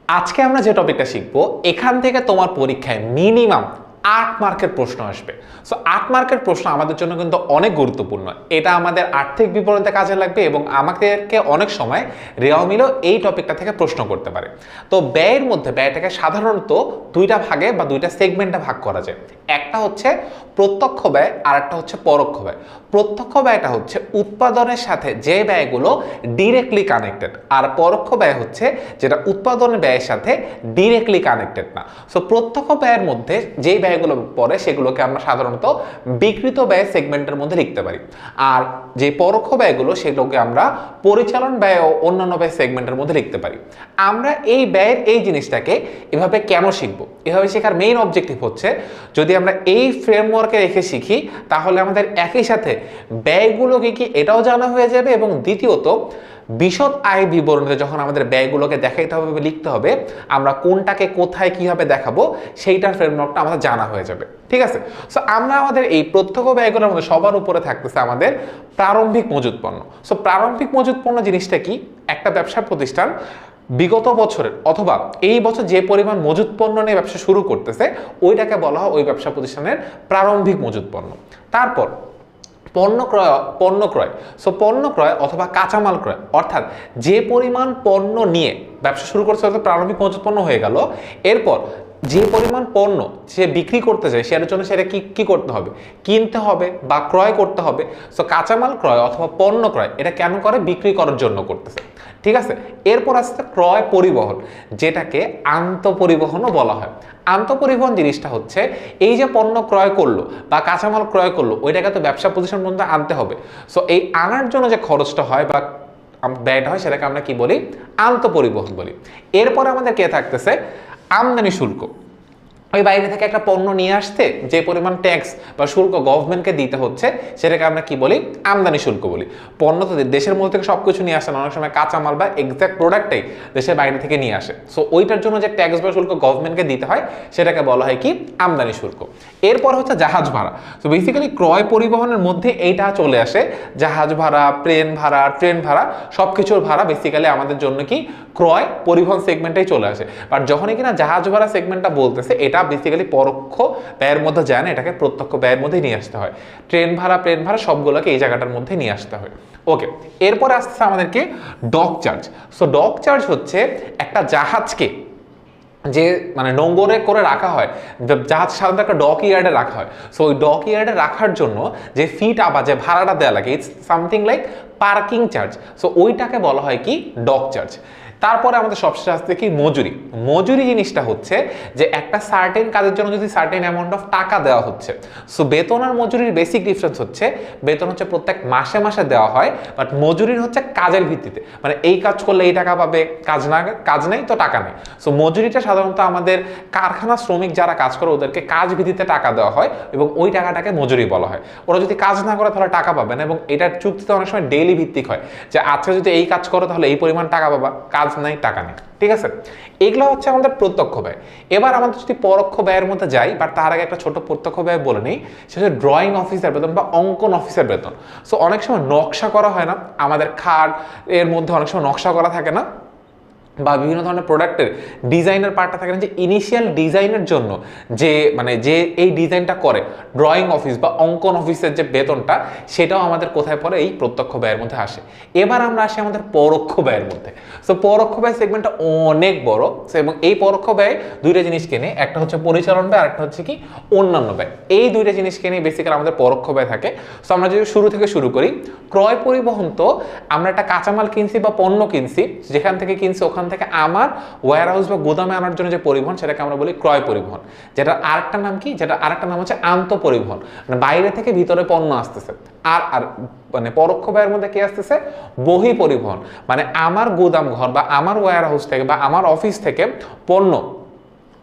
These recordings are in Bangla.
আজকে আমরা যে টপিকটা শিখবো এখান থেকে তোমার পরীক্ষায় মিনিমাম 8 মার্কের প্রশ্ন আসবে। সো 8 মার্কের প্রশ্ন আমাদের জন্য কিন্তু অনেক গুরুত্বপূর্ণ। এটা আমাদের আর্থিক বিবরণীতে কাজে লাগবে এবং আমাদেরকে অনেক সময় রেওয়া মিলও এই টপিকটা থেকে প্রশ্ন করতে পারে। তো ব্যয়ের মধ্যে ব্যয়টাকে সাধারণত দুইটা ভাগে বা দুইটা সেগমেন্টে ভাগ করা যায়। একটা হচ্ছে প্রত্যক্ষ ব্যয় আর একটা হচ্ছে পরোক্ষ ব্যয়। প্রত্যক্ষ ব্যয়টা হচ্ছে উৎপাদনের সাথে যে ব্যয়গুলো ডিরেক্টলি কানেক্টেড, আর পরোক্ষ ব্যয় হচ্ছে যেটা উৎপাদনের ব্যয়ের সাথে ডিরেক্টলি কানেক্টেড না। সো প্রত্যক্ষ ব্যয়ের মধ্যে যেই ব্যয়গুলো পড়ে সেগুলোকে আমরা সাধারণত বিকৃত ব্যয় সেগমেন্টের মধ্যে লিখতে পারি, আর যে পরোক্ষ ব্যয়গুলো সেগুলোকে আমরা পরিচালন ব্যয় ও অন্যান্য ব্যয় সেগমেন্টের মধ্যে লিখতে পারি। আমরা এই ব্যয়ের এই জিনিসটাকে এভাবে কেন শিখবো, এভাবে শেখার মেইন অবজেক্টিভ হচ্ছে যদি আমরা এই ফ্রেমওয়ার্কে রেখে শিখি তাহলে আমাদের একই সাথে ব্যয়গুলোকে কি এটাও জানা হয়ে যাবে, এবং দ্বিতীয়ত বিশদ আয় বিবরণীতে যখন আমাদের ব্যয়গুলোকে দেখাইতে হবে, লিখতে হবে, আমরা কোনটাকে কোথায় কিভাবে দেখাবো সেইটার ফ্রেমওয়ার্কটা আমাদের জানা হয়ে যাবে। ঠিক আছে, সো আমরা আমাদের এই প্রত্যক্ষ ব্যয়গুলোর মধ্যে সবার উপরে থাকতেছে আমাদের প্রারম্ভিক মজুত পণ্য। সো প্রারম্ভিক মজুত পণ্য জিনিসটা কি? একটা ব্যবসা প্রতিষ্ঠান বিগত বছরের অথবা এই বছর যে পরিমাণ মজুত পণ্য নিয়ে ব্যবসা শুরু করতেছে ওইটাকে বলা হয় ওই ব্যবসা প্রতিষ্ঠানের প্রারম্ভিক মজুত পণ্য। তারপর পণ্য ক্রয়। সো পণ্য ক্রয় অথবা কাঁচামাল ক্রয়, অর্থাৎ যে পরিমাণ পণ্য নিয়ে ব্যবসা শুরু করছে অর্থাৎ প্রারম্ভিক মজুত পণ্য হয়ে গেল, এরপর যে পরিমাণ পণ্য সে বিক্রি করতে চায় সেটার জন্য সেটা কি করতে হবে, কিনতে হবে বা ক্রয় করতে হবে। সো কাঁচামাল ক্রয় অথবা পণ্য ক্রয় এটা কেন করে? বিক্রি করার জন্য করতেছে। ঠিক আছে, এরপর আসছে ক্রয় পরিবহন, যেটাকে আন্তঃপরিবহনও বলা হয়। আন্তঃপরিবহন জিনিসটা হচ্ছে এই যে পণ্য ক্রয় করলো বা কাঁচামাল ক্রয় করলো ওইটাকে তো ব্যবসা প্রতিষ্ঠান পর্যন্ত আনতে হবে। সো এই আনার জন্য যে খরচটা হয় বা ব্যয়টা হয় সেটাকে আমরা কি বলি? আন্তঃপরিবহন বলি। এরপরে আমাদের কে থাকতেছে? আমদানি শুল্ক। ওই বাইরে থেকে একটা পণ্য নিয়ে আসতে যে পরিমাণ ট্যাক্স বা শুল্ক গভর্নমেন্টকে দিতে হচ্ছে সেটাকে আমরা কি বলি? আমদানি শুল্ক বলি। পণ্য তো দেশের মধ্যে থেকে সব কিছু নিয়ে আসে না, অনেক সময় কাঁচামাল বা এক্সাক্ট প্রোডাক্টটাই দেশের বাইরে থেকে নিয়ে আসে। সো ওইটার জন্য যে ট্যাক্স বা শুল্ক গভর্নমেন্টকে দিতে হয় সেটাকে বলা হয় কি? আমদানি শুল্ক। এরপর হচ্ছে জাহাজ ভাড়া। সো বেসিক্যালি ক্রয় পরিবহনের মধ্যে এইটা চলে আসে, জাহাজ ভাড়া, প্লেন ভাড়া, ট্রেন ভাড়া, সব কিছুর ভাড়া বেসিক্যালি আমাদের জন্য কি ক্রয় পরিবহন সেগমেন্টেই চলে আসে। বাট যখনই কিনা জাহাজ ভাড়া সেগমেন্টটা বলতেছে এটা বেসিক্যালি পরোক্ষ ব্যয়ের মধ্যে যায় না, এটাকে প্রত্যক্ষ ব্যয়ের মধ্যে নিয়ে আসতে হয়। ট্রেন ভাড়া, প্লেন ভাড়া সবগুলোকে এই জায়গাটার মধ্যে নিয়ে আসতে হয়। ওকে, এরপরে আসতেছে আমাদেরকে dock charge. So dock charge হচ্ছে একটা জাহাজকে যে মানে নোঙ্গরে করে রাখা হয়, জাহাজ সাধারণত একটা ডক ইয়ার্ডে রাখা হয়। সো ওই ডক ইয়ার্ডে রাখার জন্য যে ফিটা বা যে ভাড়াটা দেওয়া লাগে it's something like parking charge. So ওইটাকে বলা হয় কি? Dock charge. তারপরে আমাদের সবশেষে আসছে কি? মজুরি। মজুরি জিনিসটা হচ্ছে যে একটা সার্টেন কাজের জন্য যদি সার্টেন অ্যামাউন্ট অফ টাকা দেওয়া হচ্ছে। সো বেতন আর মজুরির বেসিক ডিফারেন্স হচ্ছে বেতন হচ্ছে প্রত্যেক মাসে মাসে দেওয়া হয়, বাট মজুরির হচ্ছে কাজের ভিত্তিতে, মানে এই কাজ করলে এই টাকা পাবে, কাজ নেই তো টাকা নেই। সো মজুরিটা সাধারণত আমাদের কারখানা শ্রমিক যারা কাজ করে ওদেরকে কাজ ভিত্তিতে টাকা দেওয়া হয় এবং ওই টাকাটাকে মজুরি বলা হয়। ওরা যদি কাজ না করে তাহলে টাকা পাবে না, এবং এটার চুক্তিতে অনেক সময় ডেইলি ভিত্তিক হয় যে আজকে যদি এই কাজ করো তাহলে এই পরিমাণ টাকা পাবা, কাজ নাই টাকা নেই। ঠিক আছে, এগুলো হচ্ছে আমাদের প্রত্যক্ষ ব্যয়। এবার আমাদের যদি পরোক্ষ ব্যয়ের মধ্যে যাই, বাট তার আগে একটা ছোট প্রত্যক্ষ ব্যয় বলে নেই, সেটা হচ্ছে ড্রয়িং অফিসার বেতন বা অঙ্কন অফিসার বেতন। সো অনেক সময় নকশা করা হয় না, আমাদের খাট এর মধ্যে অনেক সময় নকশা করা থাকে না, বা বিভিন্ন ধরনের প্রোডাক্টের ডিজাইনের পার্টটা থাকে না, যে ইনিশিয়াল ডিজাইনের জন্য যে যে এই ডিজাইনটা করে ড্রয়িং অফিস বা অঙ্কন অফিসের যে বেতনটা, সেটাও আমাদের কোথায় পড়ে? এই প্রত্যক্ষ ব্যয়ের মধ্যে আসে। এবার আমরা আসি আমাদের পরোক্ষ ব্যয়ের মধ্যে। সো পরোক্ষ ব্যয় সেগমেন্টটা অনেক বড়, এবং এই পরোক্ষ ব্যয় দুইটা জিনিসকে নিয়ে, একটা হচ্ছে পরিচালন ব্যয় আর একটা হচ্ছে কি অন্যান্য ব্যয়। এই দুইটা জিনিসকে নিয়ে বেসিক্যালি আমাদের পরোক্ষ ব্যয় থাকে। সো আমরা যদি শুরু থেকে শুরু করি, ক্রয় পরিবহন, তো আমরা একটা কাঁচামাল কিনছি বা পণ্য কিনছি, যেখান থেকে কিনছি ওখান থেকে আমার ওয়্যার হাউস বা গোদামে আনার জন্য যে পরিবহন সেটাকে আমরা বলি ক্রয় পরিবহন। যেটা আরেকটা নাম কি? যেটা আরেকটা নাম হচ্ছে আন্তঃপরিবহন, মানে বাইরে থেকে ভিতরে পণ্য আসতেছে। আর পরোক্ষ ব্যয়ের মধ্যে কি আসতেছে? বহি পরিবহন, মানে আমার গোদাম ঘর বা আমার ওয়্যার হাউস থেকে বা আমার অফিস থেকে পণ্য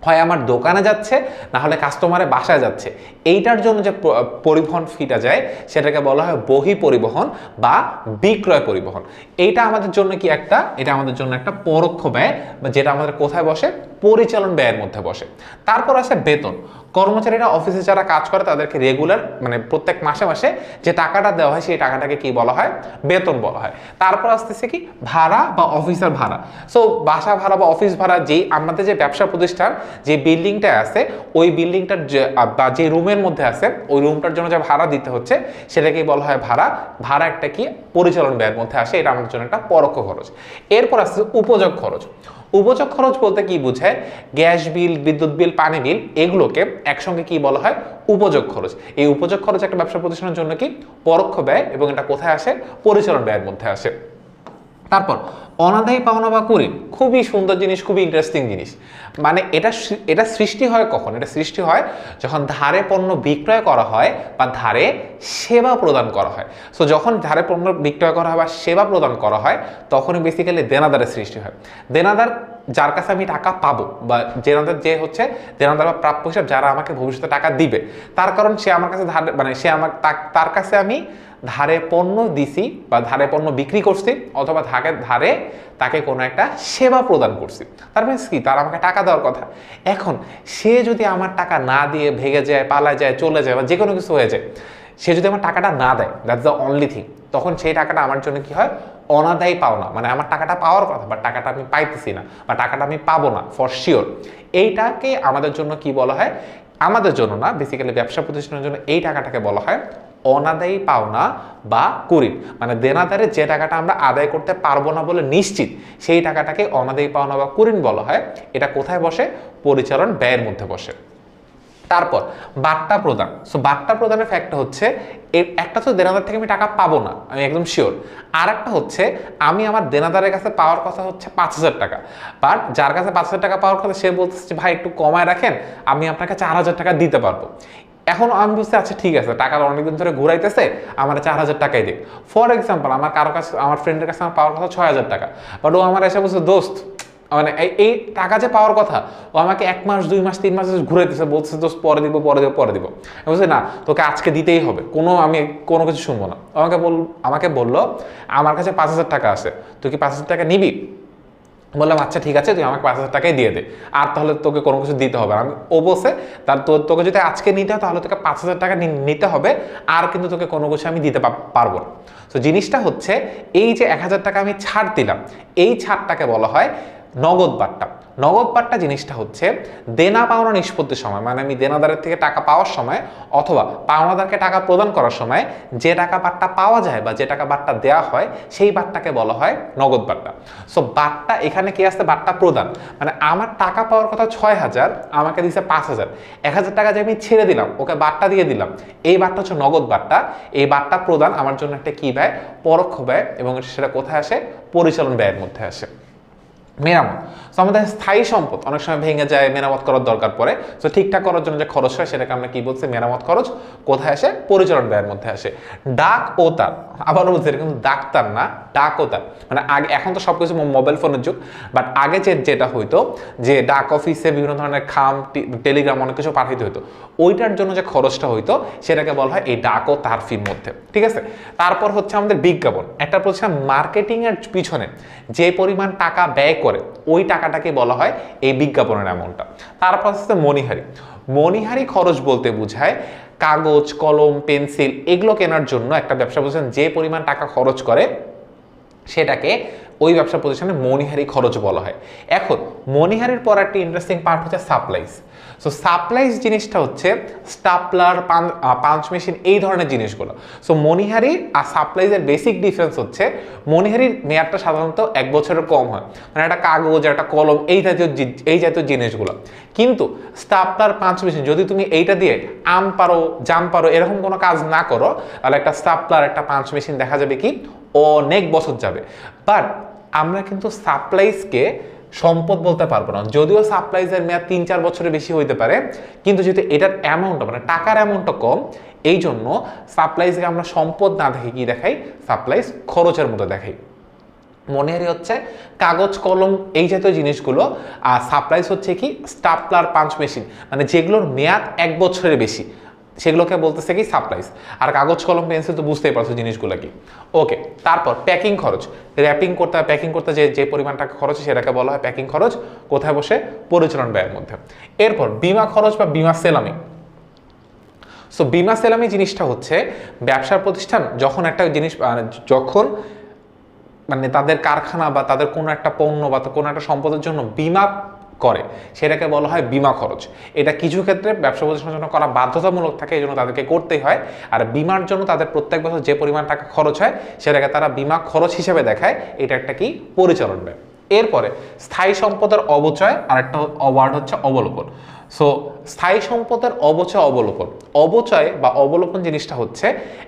হয় আমার দোকানে যাচ্ছে, না হলে কাস্টমারের বাসায় যাচ্ছে। এইটার জন্য যে পরিবহন ফিটা যায় সেটাকে বলা হয় বহি পরিবহন বা বিক্রয় পরিবহন। এইটা আমাদের জন্য কি? এটা আমাদের জন্য একটা পরোক্ষ ব্যয়, যেটা আমাদের কোথায় বসে? পরিচালন ব্যয়ের মধ্যে বসে। তারপর আছে বেতন। কর্মচারীরা অফিসে যারা কাজ করে তাদেরকে রেগুলার মানে প্রত্যেক মাসে মাসে যে টাকাটা দেওয়া হয় সেই টাকাটাকে কি বলা হয়? বেতন বলা হয়। তারপর আসতেছে কি ভাড়া বা অফিসের ভাড়া। সো বাসা ভাড়া বা অফিস ভাড়া, যেই আমাদের যে ব্যবসা প্রতিষ্ঠান যে বিল্ডিংটা আছে ওই বিল্ডিংটার বা যে রুমের মধ্যে আছে ওই রুমটার জন্য যে ভাড়া দিতে হচ্ছে সেটাকেই বলা হয় ভাড়া। ভাড়া একটা কি পরিচালন ব্যয়ের মধ্যে আসে, এটা আমাদের জন্য একটা পরোক্ষ খরচ। এরপর আসছে উপযোগ খরচ। উপযোগ খরচ বলতে কি বোঝায়? গ্যাস বিল, বিদ্যুৎ বিল, পানি বিল, এগুলোকে একসঙ্গে কি বলা হয়? উপযোগ খরচ। এই উপযোগ খরচ একটা ব্যবসা প্রতিষ্ঠানের জন্য কি পরোক্ষ ব্যয়, এবং এটা কোথায় আসে? পরিচালন ব্যয়ের মধ্যে আসে। তারপর অনাদায়ী পাওনা বা কুরিন, খুবই সুন্দর জিনিস, খুবই ইন্টারেস্টিং জিনিস। মানে এটা সৃষ্টি হয় কখন? এটা সৃষ্টি হয় যখন ধারে পণ্য বিক্রয় করা হয় বা ধারে সেবা প্রদান করা হয়। সো যখন ধারে পণ্য বিক্রয় করা হয় বা সেবা প্রদান করা হয় তখনই বেসিক্যালি দেনাদারের সৃষ্টি হয়। দেনাদার যার কাছে আমি টাকা পাবো, বা দেনাদার যে হচ্ছে দেনাদার বা প্রাপ্য হিসাব যারা আমাকে ভবিষ্যতে টাকা দিবে, তার কারণ সে আমার কাছে ধার মানে সে আমার তার কাছে আমি ধারে পণ্য দিছি বা ধারে পণ্য বিক্রি করছি, অথবা ধারে তাকে কোনো একটা সেবা প্রদান করছি। তার মানে কি? তার আমাকে টাকা দেওয়ার কথা। এখন সে যদি আমার টাকা না দিয়ে ভেঙে যায়, পালায় যায়, চলে যায়, বা যে কোনো কিছু হয়ে যায়, সে যদি আমার টাকাটা না দেয়, দ্যাটস দ্য অনলি থিং, তখন সেই টাকাটা আমার জন্য কি হয়? অনাদায়ী পাওনা। মানে আমার টাকাটা পাওয়ার কথা, বা টাকাটা আমি পাইতেছি না, বা টাকাটা আমি পাবো না ফর শিওর। এইটাকে আমাদের জন্য কি বলা হয়? আমাদের জন্য না, বেসিক্যালি ব্যবসা প্রতিষ্ঠানের জন্য এই টাকাটাকে বলা হয় অনাদায়ী পাওনা বা কুরিন। মানে দেনাদারের যে টাকাটা আমরা আদায় করতে পারবো না বলে নিশ্চিত, সেই টাকাটাকে অনাদায়ী পাওনা বা কুরিন বলা হয়। এটা কোথায় বসে? পরিচালন ব্যয়ের মধ্যে বসে। তারপর বাট্টা প্রদান। সো বাট্টা প্রদানের ফ্যাক্টটা হচ্ছে একটা তো দেনাদার থেকে আমি টাকা পাবো না, আমি একদম শিওর। আর একটা হচ্ছে আমি আমার দেনাদারের কাছে পাওয়ার কথা হচ্ছে 5,000 টাকা, বাট যার কাছে 5,000 টাকা পাওয়ার কথা সে বলতেছে ভাই একটু কমায় রাখেন, আমি আপনাকে 4,000 টাকা দিতে পারবো। এখন আমি বুঝতে আচ্ছা ঠিক আছে, টাকা অনেকদিন ধরে ঘুরাইতেছে, আমার 4,000 টাকাই দিক। ফর এক্সাম্পল, আমার কারো কাছে, আমার ফ্রেন্ডের কাছে আমার পাওয়ার কথা 6,000 টাকা, বাট ও আমার এসে বলছে দোস্ত মানে এই টাকা যে পাওয়ার কথা, ও আমাকে 1 মাস 2 মাস 3 মাস ঘুরাইতেছে, বলছে দোস্ত পরে দিব পরে দিব পরে দিব। আমি বলছি না, তোকে আজকে দিতেই হবে, আমি কোনো কিছু শুনবো না। আমাকে বললো আমার কাছে 5,000 টাকা আছে, তুই কি 5,000 টাকা নিবি? বললাম আচ্ছা ঠিক আছে, তুই আমাকে 5,000 টাকাই দিয়ে দে, আর তাহলে তোকে কোনো কিছু দিতে হবে। ও বলছে তোকে যদি আজকে নিতে হয় তাহলে তোকে 5,000 টাকা নিতে হবে, আর কিন্তু তোকে কোনো কিছু আমি দিতে পারবো না। তো জিনিসটা হচ্ছে এই যে 1,000 টাকা আমি ছাড় দিলাম, এই ছাড়টাকে বলা হয় নগদ বাট্টা। নগদ বাট্টা জিনিসটা হচ্ছে দেনা পাওনা নিষ্পত্তির সময়, মানে আমি দেনাদারের থেকে টাকা পাওয়ার সময় অথবা পাওনাদারকে টাকা প্রদান করার সময় যে টাকা বাট্টা পাওয়া যায় বা যে টাকা বাট্টা দেওয়া হয় সেই বাট্টাকে বলা হয় নগদ বাট্টা। সো বাট্টা এখানে কি আসছে? বাট্টা প্রদান। মানে আমার টাকা পাওয়ার কথা 6,000, আমাকে দিচ্ছে 5,000, 1,000 টাকা যে আমি ছেড়ে দিলাম, ওকে বাট্টা দিয়ে দিলাম, এই বাট্টা হচ্ছে নগদ বাট্টা। এই বাট্টা প্রদান আমার জন্য একটা কি ব্যয়? পরোক্ষ ব্যয়, এবং সেটা কোথায় আসে? পরিচালন ব্যয়ের মধ্যে আসে। মেরামত। তো আমাদের স্থায়ী সম্পদ অনেক সময় ভেঙে যায়, মেরামত করার দরকার পড়ে। তো ঠিকঠাক করার জন্য যে খরচ হয় সেটাকে আমরা কি বলছি? মেরামত খরচ। কোথায় আসে? পরিচালন ব্যয়ের মধ্যে আসে। ডাক ও তার, আবারও বলছি এটা কিন্তু ডাক্তার না, ডাক ও তার। মানে আগে, এখন তো সবকিছু মোবাইল ফোনের যুগ, বাট আগে যেটা হইতো যে ডাক অফিসে বিভিন্ন ধরনের খাম, টেলিগ্রাম অনেক কিছু পাঠাইতে হতো, ওইটার জন্য যে খরচটা হইতো সেটাকে বলা হয় এই ডাক ও তার ফির মধ্যে। ঠিক আছে। তারপর হচ্ছে আমাদের বিজ্ঞাপন। একটা প্রতিষ্ঠান মার্কেটিং এর পিছনে যে পরিমাণ টাকা ব্যয় করে ওই টাকাটাকে বলা হয় এই বিজ্ঞাপনের অ্যামাউন্টটা। তারপর হচ্ছে মণিহারি। মণিহারি খরচ বলতে বোঝায় কাগজ, কলম, পেন্সিল এগুলো কেনার জন্য একটা ব্যবসা প্রতিষ্ঠান যে পরিমাণ টাকা খরচ করে সেটাকে ওই ব্যবসা প্রতিষ্ঠানে মণিহারি খরচ বলা হয়। এখন মণিহারির পর একটা ইন্টারেস্টিং পার্ট হচ্ছে সাপ্লাইজ। সো সাপ্লাইজ জিনিসটা হচ্ছে স্টাপলার, পাঞ্চ মেশিন, এই ধরনের জিনিসগুলো। সো মণিহারি আর সাপ্লাইজের বেসিক ডিফারেন্স হচ্ছে মণিহারির মেয়াদটা সাধারণত 1 বছরের কম হয়, মানে একটা কাগজ, একটা কলম, এই জাতীয় জিনিসগুলো। কিন্তু স্টাপলার, পাঞ্চ মেশিন যদি তুমি এইটা দিয়ে আম পারো, জাম পারো, এরকম কোনো কাজ না করো, তাহলে একটা স্টাপলার, একটা পাঞ্চ মেশিন দেখা যাবে কি অনেক বছর যাবে। বাট আমরা কিন্তু সাপ্লাইজকে সম্পদ বলতে পারবো না, যদিও সাপ্লাইজের মেয়াদ 3-4 বছরের বেশি হইতে পারে, কিন্তু যেহেতু এটার অ্যামাউন্টটা মানে টাকার অ্যামাউন্টটা কম, এই জন্য সাপ্লাইজকে আমরা সম্পদ না দেখে কি দেখাই? সাপ্লাইজ খরচের মতো দেখাই। মণিহারি হচ্ছে কাগজ, কলম, এই জাতীয় জিনিসগুলো, আর সাপ্লাইজ হচ্ছে কি স্টাপলার, পাঞ্চ মেশিন, মানে যেগুলোর মেয়াদ 1 বছরের বেশি। সেগুলোকে বলতেছে কি সাপ্লাইজ। আর কাগজ কলম পেন্সিল তো বুঝতেই পারছো জিনিসগুলো কি। ওকে, তারপর প্যাকিং খরচ, র্যাপিং করতে হয়, প্যাকিং করতে যে পরিমাণ টাকা খরচ সেটাকে বলা হয় প্যাকিং খরচ, কোথায় বসে? পরিচালন ব্যয়ের মধ্যে। এরপর বিমা খরচ বা বিমা সেলামি। সো বিমা সেলামি জিনিসটা হচ্ছে ব্যবসার প্রতিষ্ঠান যখন একটা জিনিস যখন মানে তাদের কারখানা বা তাদের কোনো একটা পণ্য বা কোনো একটা সম্পদের জন্য বিমা করে, সেটাকে বলা হয় বিমা খরচ। এটা কিছু ক্ষেত্রে ব্যবসা প্রতিষ্ঠানের জন্য করা বাধ্যতামূলক থাকে, এই জন্য তাদেরকে করতেই হয়। আর বিমার জন্য তাদের প্রত্যেক বছর যে পরিমাণ টাকা খরচ হয় সেটাকে তারা বিমা খরচ হিসেবে দেখায়। এটা একটা কি? পরিচালন ব্যয়। এরপরে স্থায়ী সম্পদের অবচয়, আর একটা ওয়ার্ড হচ্ছে অবলোপন। সো স্থায়ী সম্পদের অবচয় অবলোপন, অবচয় বা অবলোপন জিনিসটা হচ্ছে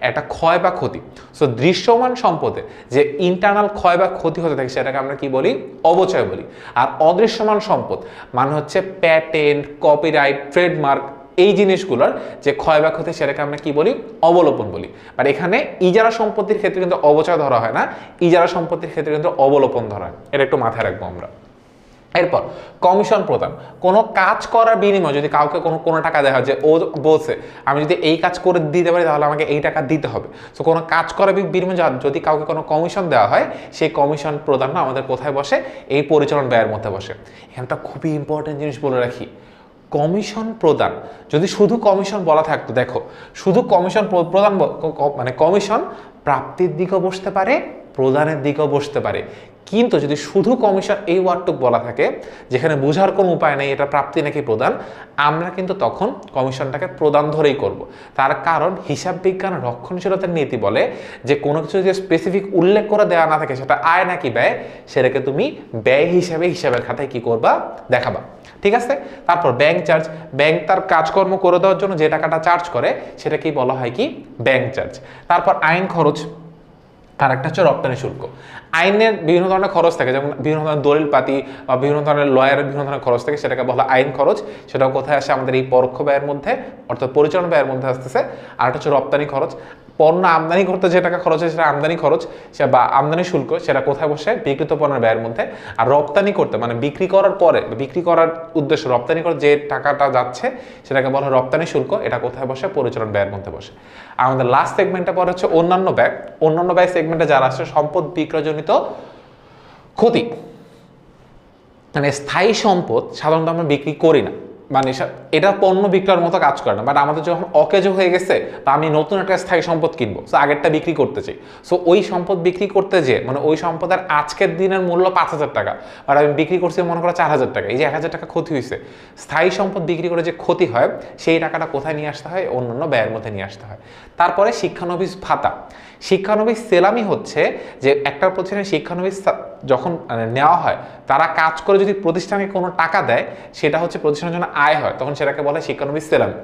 একটা ক্ষয় বা ক্ষতি। সো দৃশ্যমান সম্পদে যে ইন্টারনাল ক্ষয় বা ক্ষতি হতে থাকে সেটাকে আমরা কি বলি? অবচয় বলি। আর অদৃশ্যমান সম্পদ মানে হচ্ছে প্যাটেন্ট, কপিরাইট, ট্রেডমার্ক, এই জিনিসগুলোর যে ক্ষয় বা ক্ষতি সেটাকে আমরা কি বলি? অবলোপন বলি। বাট এখানে ইজারা সম্পত্তির ক্ষেত্রে কিন্তু অবচয় ধরা হয় না, ইজারা সম্পত্তির ক্ষেত্রে কিন্তু অবলোপন ধরা হয়। এটা একটু মাথায় রাখবো আমরা। এরপর কমিশন প্রদান, কোনো কাজ করার বিনিময়ে যদি কাউকে কোনো টাকা দেওয়া হয়, যে ও বলছে আমি যদি এই কাজ করে দিতে পারি তাহলে আমাকে এই টাকা দিতে হবে। সো কোনো কাজ করার বিনিময়ে যদি কাউকে কোনো কমিশন দেওয়া হয়, সেই কমিশন প্রদানটা আমাদের কোথায় বসে? এই পরিচালন ব্যয়ের মধ্যে বসে। এখানটা খুবই ইম্পর্টেন্ট জিনিস বলে রাখি, কমিশন প্রদান যদি শুধু কমিশন বলা থাকতো, দেখো শুধু কমিশন প্রদান মানে কমিশন প্রাপ্তির দিকেও বসতে পারে, প্রদানের দিকেও বসতে পারে। কিন্তু যদি শুধু কমিশন এই ওয়ার্ডটুক বলা থাকে, যেখানে বোঝার কোনো উপায় নেই এটা প্রাপ্তি নাকি প্রদান, আমরা কিন্তু তখন কমিশনটাকে প্রদান ধরেই করব। তার কারণ হিসাব বিজ্ঞান রক্ষণশীলতার নীতি বলে যে কোনো কিছু যে স্পেসিফিক উল্লেখ করে দেওয়া না থাকে সেটা আয় নাকি ব্যয়, সেটাকে তুমি ব্যয় হিসাবে হিসাবের খাতায় কি করবা? দেখাবা। ঠিক আছে। তারপর ব্যাংক চার্জ, ব্যাংক তার কাজকর্ম করে দেওয়ার জন্য যে টাকাটা চার্জ করে সেটাকেই বলা হয় কি? Bank charge. তারপর আইন খরচ, আর একটা হচ্ছে রপ্তানি শুল্ক। আইনের বিভিন্ন ধরনের খরচ থাকে, যেমন বিভিন্ন ধরনের দলিলপাতি বা বিভিন্ন ধরনের লয়ারের বিভিন্ন ধরনের খরচ থাকে, সেটাকে বলা আইন খরচ। সেটাও কোথায় আসে? আমাদের এই পরোক্ষ ব্যয়ের মধ্যে, অর্থাৎ পরিচালন ব্যয়ের মধ্যে আসতেছে। আর একটা হচ্ছে রপ্তানি খরচ, পণ্য আমদানি করতে যে টাকা খরচ হয় সেটা আমদানি খরচ বা আমদানি শুল্ক, সেটা কোথায় বসে? বিক্রিত পণ্যের ব্যয়ের মধ্যে। আর রপ্তানি করতে মানে বিক্রি করার পরে, বিক্রি করার উদ্দেশ্যে রপ্তানি করে যে টাকাটা যাচ্ছে সেটাকে বলা হয় রপ্তানি শুল্ক, এটা কোথায় বসে? পরিচালন ব্যয়ের মধ্যে বসে। আমাদের লাস্ট সেগমেন্টে পরে হচ্ছে অন্যান্য ব্যয়। অন্যান্য ব্যয় সেগমেন্টে যারা আসছে সম্পদ বিক্রয়জনিত ক্ষতি, মানে স্থায়ী সম্পদ সাধারণত আমরা বিক্রি করি না, মানে এটা পণ্য বিক্রয়ের মতো কাজ করে না। বাট আমাদের যখন অকেজো হয়ে গেছে বা আমি নতুন একটা স্থায়ী সম্পদ কিনবো, সো আগেরটা বিক্রি করতে চাই, সো ওই সম্পদ বিক্রি করতে যে মানে ওই সম্পদের আজকের দিনের মূল্য 5,000 টাকা, আর আমি বিক্রি করছি মনে করো 4,000 টাকা, এই যে 1,000 টাকা ক্ষতি হয়েছে, স্থায়ী সম্পদ বিক্রি করে যে ক্ষতি হয় সেই টাকাটা কোথায় নিয়ে আসতে হয়? অন্যান্য ব্যয়ের মধ্যে নিয়ে আসতে হয়। তারপরে শিক্ষানবিশ ভাতা। শিক্ষানবিশ সেলামি হচ্ছে যে একটা প্রতিষ্ঠানের শিক্ষানবিশ যখন নেওয়া হয়, তারা কাজ করে যদি প্রতিষ্ঠানকে কোনো টাকা দেয় সেটা হচ্ছে প্রতিষ্ঠানের জন্য আয় হয়, তখন সেটাকে বলে শিক্ষানবিশ সেলামি।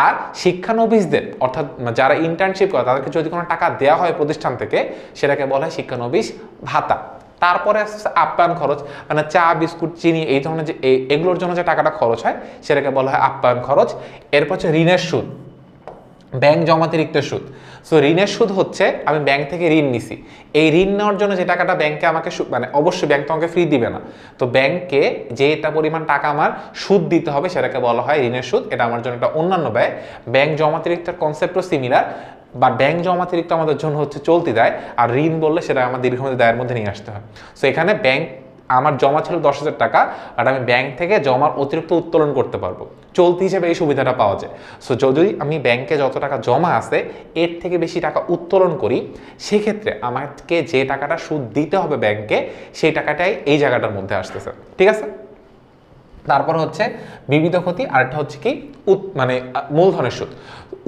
আর শিক্ষানবিশদের অর্থাৎ যারা ইন্টার্নশিপ করে তাদেরকে যদি কোনো টাকা দেওয়া হয় প্রতিষ্ঠান থেকে, সেটাকে বলা হয় শিক্ষানবিশ ভাতা। তারপরে আপ্যায়ন খরচ, মানে চা, বিস্কুট, চিনি এই ধরনের যে এগুলোর জন্য যে টাকাটা খরচ হয় সেটাকে বলা হয় আপ্যায়ন খরচ। এরপর হচ্ছে ঋণের সুদ, ব্যাংক জমাতিরিক্ত সুদ। সো ঋণের সুদ হচ্ছে আমি ব্যাংক থেকে ঋণ নিছি, এই ঋণ নেওয়ার জন্য যে টাকাটা ব্যাংকে আমাকে মানে অবশ্যই ব্যাংক তো আমাকে ফ্রি দিবে না, তো ব্যাংকে যেটা পরিমাণ টাকা আমার সুদ দিতে হবে সেটাকে বলা হয় ঋণের সুদ। এটা আমার জন্য একটা অন্যান্য ব্যয়। ব্যাংক জমাতিরিক্তের কনসেপ্টও সিমিলার, বা ব্যাংক জমাতিরিক্ত আমাদের জন্য হচ্ছে চলতি দায়, আর ঋণ বললে সেটা আমার দীর্ঘমেয়াদী দায়ের মধ্যে নিয়ে আসতে হয়। সো এখানে ব্যাংক আমার জমা ছিল 10,000 টাকা, বাট আমি ব্যাংক থেকে জমার অতিরিক্ত উত্তোলন করতে পারবো, চলতি হিসেবে এই সুবিধাটা পাওয়া যায়। সো যদি আমি ব্যাংকে যত টাকা জমা আছে এর থেকে বেশি টাকা উত্তোলন করি, সেক্ষেত্রে আমাকে যে টাকাটা সুদ দিতে হবে ব্যাংকে, সেই টাকাটাই এই জায়গাটার মধ্যে আসতেছে। ঠিক আছে। তারপর হচ্ছে বিবিধ ক্ষতি, আরেকটা হচ্ছে কি মানে মূলধনের সুদ।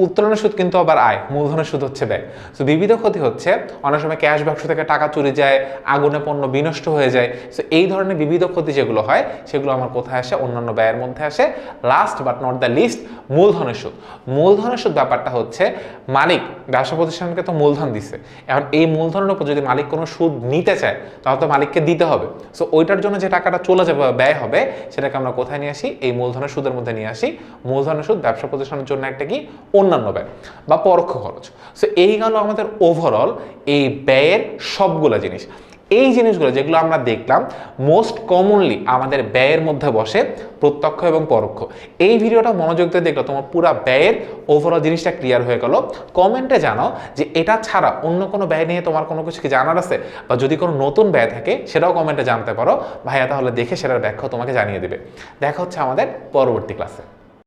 উত্তোলনের সুদ কিন্তু আবার আয়, মূলধনের সুদ হচ্ছে ব্যয়। সো বিবিধ ক্ষতি হচ্ছে অনেক সময় ক্যাশ বাক্স থেকে টাকা চুরি যায়, আগুনে পণ্য বিনষ্ট হয়ে যায়। সো এই ধরনের বিবিধ ক্ষতি যেগুলো হয় সেগুলো আমার কোথায় আসে? অন্যান্য ব্যয়ের মধ্যে আসে। Last but not the least, মূলধনের সুদ। মূলধনের সুদ ব্যাপারটা হচ্ছে মালিক ব্যবসা প্রতিষ্ঠানকে তো মূলধন দিচ্ছে, এখন এই মূলধনের উপর যদি মালিক কোনো সুদ নিতে চায় তাহলে তো মালিককে দিতে হবে। সো ওইটার জন্য যে টাকাটা চলে যাবে ব্যয় হবে সেটাকে আমরা কোথায় নিয়ে আসি? এই মূলধনের সুদের মধ্যে নিয়ে আসি। মূলধনের সুদ ব্যবসা প্রতিষ্ঠানের জন্য একটা কি অন্যান্য ব্যয় বা পরোক্ষ খরচ। সো এই গেল আমাদের ওভারঅল এই ব্যয়ের সবগুলো জিনিস। এই জিনিসগুলো যেগুলো আমরা দেখলাম মোস্ট কমনলি আমাদের ব্যয়ের মধ্যে বসে, প্রত্যক্ষ এবং পরোক্ষ। এই ভিডিওটা মনোযোগ দিয়ে দেখলে তোমার পুরো ব্যয়ের ওভারঅল জিনিসটা ক্লিয়ার হয়ে গেল। কমেন্টে জানাও যে এটা ছাড়া অন্য কোনো ব্যয় নিয়ে তোমার কোনো কিছু কি জানার আছে, বা যদি কোনো নতুন ব্যয় থাকে সেটাও কমেন্টে জানতে পারো। ভাইয়া তাহলে দেখে সেটার ব্যাখ্যা তোমাকে জানিয়ে দেবে। দেখা হচ্ছে আমাদের পরবর্তী ক্লাসে।